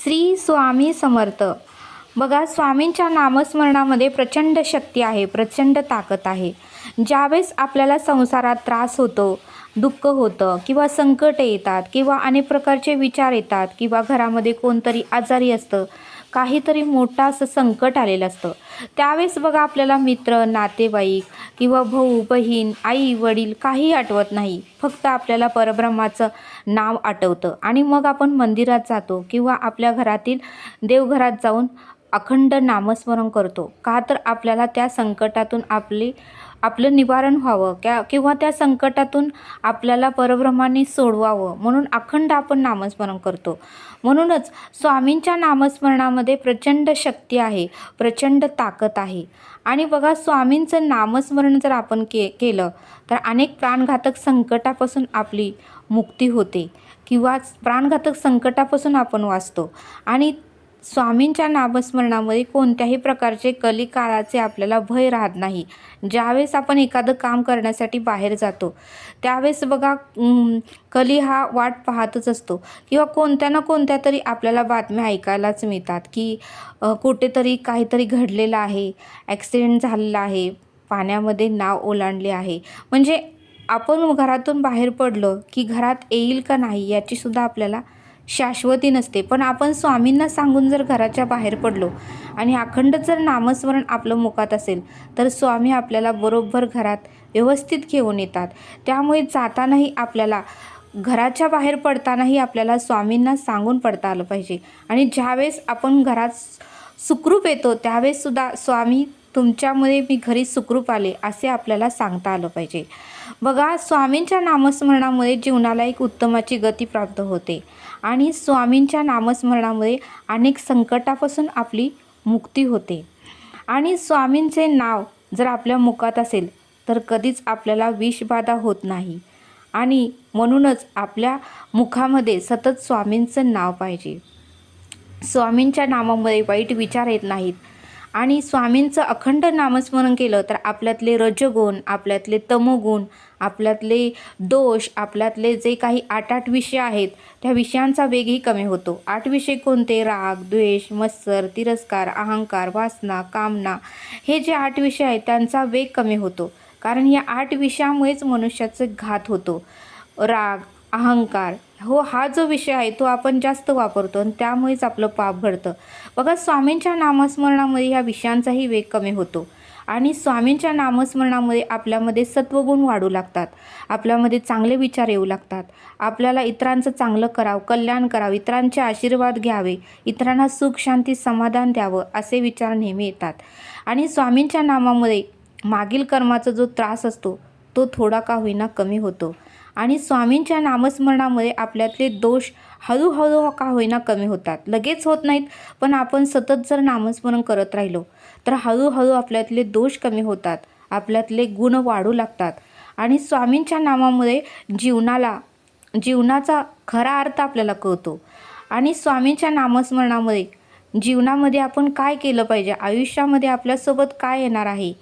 श्री स्वामी समर्थ. बघा, स्वामींच्या नामस्मरणामध्ये प्रचंड शक्ती आहे, प्रचंड ताकद आहे. ज्यावेळेस आपल्याला संसारात त्रास होतो, दुःख होतं किंवा संकट येतात किंवा अनेक प्रकारचे विचार येतात किंवा घरामध्ये कोणतरी आजारी असतं, काहीतरी मोठं असं संकट आलेलं असतं, त्यावेळेस बघा आपल्याला मित्र, नातेवाईक किंवा भाऊ बहीण, आई वडील काही आठवत नाही. फक्त आपल्याला परब्रह्माचं नाव आठवतं आणि मग आपण मंदिरात जातो किंवा आपल्या घरातील देवघरात जाऊन अखंड नामस्मरण करतो. का तर आपल्याला त्या संकटातून आपलं निवारण व्हावं किंवा त्या संकटातून आपल्याला परब्रह्माने सोडवावं म्हणून अखंड आपण नामस्मरण करतो. म्हणूनच स्वामींच्या नामस्मरणामध्ये प्रचंड शक्ती आहे, प्रचंड ताकद आहे. आणि बघा, स्वामींचं नामस्मरण जर आपण केलं तर अनेक प्राणघातक संकटापासून आपली मुक्ती होते किंवा प्राणघातक संकटापासून आपण वाचतो. आणि स्वामींच्या नामस्मरणामध्ये कोणत्याही प्रकारचे कलिकाळाचे आपल्याला भय राहत नाही. ज्यावेळेस आपण एखादं काम करण्यासाठी बाहेर जातो त्यावेळेस बघा, कली हा वाट पाहतच असतो किंवा कोणत्या ना कोणत्या तरी आपल्याला बातम्या ऐकायलाच मिळतात की कुठेतरी काहीतरी घडलेलं आहे, ॲक्सिडेंट झालेला आहे, पाण्यामध्ये नाव ओलांडले आहे. म्हणजे आपण घरातून बाहेर पडलो की घरात येईल का नाही याचीसुद्धा आपल्याला शाश्वती नसते. पण आपण स्वामींना सांगून जर घराच्या बाहेर पडलो आणि अखंड जर नामस्मरण आपलं मुखात असेल तर स्वामी आपल्याला बरोबर घरात व्यवस्थित घेऊन येतात. त्यामुळे जातानाही आपल्याला, घराच्या बाहेर पडतानाही आपल्याला स्वामींना सांगून पडता आलं पाहिजे. आणि ज्यावेळेस आपण घरात सुखरूप येतो त्यावेळेससुद्धा स्वामी तुमच्यामुळे मी घरी सुखरूप आले असे आपल्याला सांगता आलं पाहिजे. बघा, स्वामींच्या नामस्मरणामुळे जीवनाला एक उत्तमाची गती प्राप्त होते आणि स्वामींच्या नामस्मरणामुळे अनेक संकटापासून आपली मुक्ती होते. आणि स्वामींचे नाव जर आपल्या मुखात असेल तर कधीच आपल्याला विषबाधा होत नाही. आणि म्हणूनच आपल्या मुखामध्ये सतत स्वामींचं नाव पाहिजे. स्वामींच्या नामामध्ये वाईट विचार येत नाहीत. आणि स्वामींचं अखंड नामस्मरण केलं तर आपल्यातले रजोगुण, आपल्यातले तमोगुण, आपल्यातले दोष, आपल्यातले जे काही 8 विषय आहेत त्या विषयांचा वेगही कमी होतो. 8 विषय कोणते? राग, द्वेष, मत्सर, तिरस्कार, अहंकार, वासना, कामना, हे जे 8 विषय आहेत त्यांचा वेग कमी होतो. कारण या 8 विषयामुळेच मनुष्याचा घात होतो. राग, अहंकार, हा जो विषय आहे तो आपण जास्त वापरतो आणि त्यामुळेच आपलं पाप घडतं. बघा, स्वामींच्या नामस्मरणामध्ये ह्या विषयांचाही वेग कमी होतो. आणि स्वामींच्या नामस्मरणामध्ये आपल्यामध्ये सत्वगुण वाढू लागतात, आपल्यामध्ये चांगले विचार येऊ लागतात, आपल्याला इतरांचं चांगलं करावं, कल्याण करावं, इतरांचे आशीर्वाद घ्यावे, इतरांना सुख, शांती, समाधान द्यावं असे विचार नेहमी येतात. आणि स्वामींच्या नामामध्ये मागील कर्माचा जो त्रास असतो तो थोडा का होईना कमी होतो. आणि स्वामींच्या नामस्मरणामध्ये आपल्यातले दोष हळूहळू का होईना कमी होतात. लगेच होत नाहीत, पण आपण सतत जर नामस्मरण करत राहिलो तर हळूहळू आपल्यातले दोष कमी होतात, आपल्यातले गुण वाढू लागतात. आणि स्वामींच्या नामामध्ये जीवनाचा खरा अर्थ आपल्याला कळतो. आणि स्वामींच्या नामस्मरणामध्ये जीवनामध्ये आपण काय केलं पाहिजे, आयुष्यामध्ये आपल्यासोबत काय येणार आहे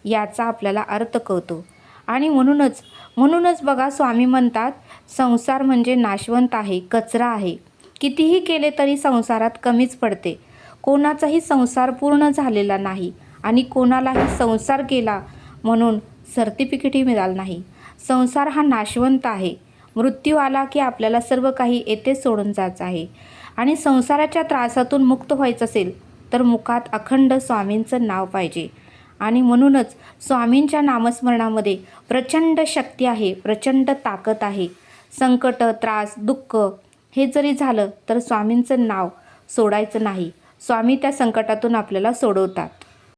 याचा आपल्याला अर्थ कळतो. आणि म्हणूनच बघा, स्वामी म्हणतात संसार म्हणजे नाशवंत आहे, कचरा आहे. कितीही केले तरी संसारात कमीच पडते. कोणाचाही संसार पूर्ण झालेला नाही आणि कोणालाही संसार केला म्हणून सर्टिफिकेटही मिळालं नाही. संसार हा नाशवंत आहे. मृत्यू आला की आपल्याला सर्व काही येथे सोडून जायचं आहे. आणि संसाराच्या त्रासातून मुक्त व्हायचं असेल तर मुखात अखंड स्वामींचं नाव पाहिजे. आणि म्हणूनच स्वामींच्या नामस्मरणामध्ये प्रचंड शक्ती आहे, प्रचंड ताकद आहे. संकट, त्रास, दुःख हे जरी झालं तर स्वामींचं नाव सोडायचं नाही. स्वामी त्या संकटातून आपल्याला सोडवतात.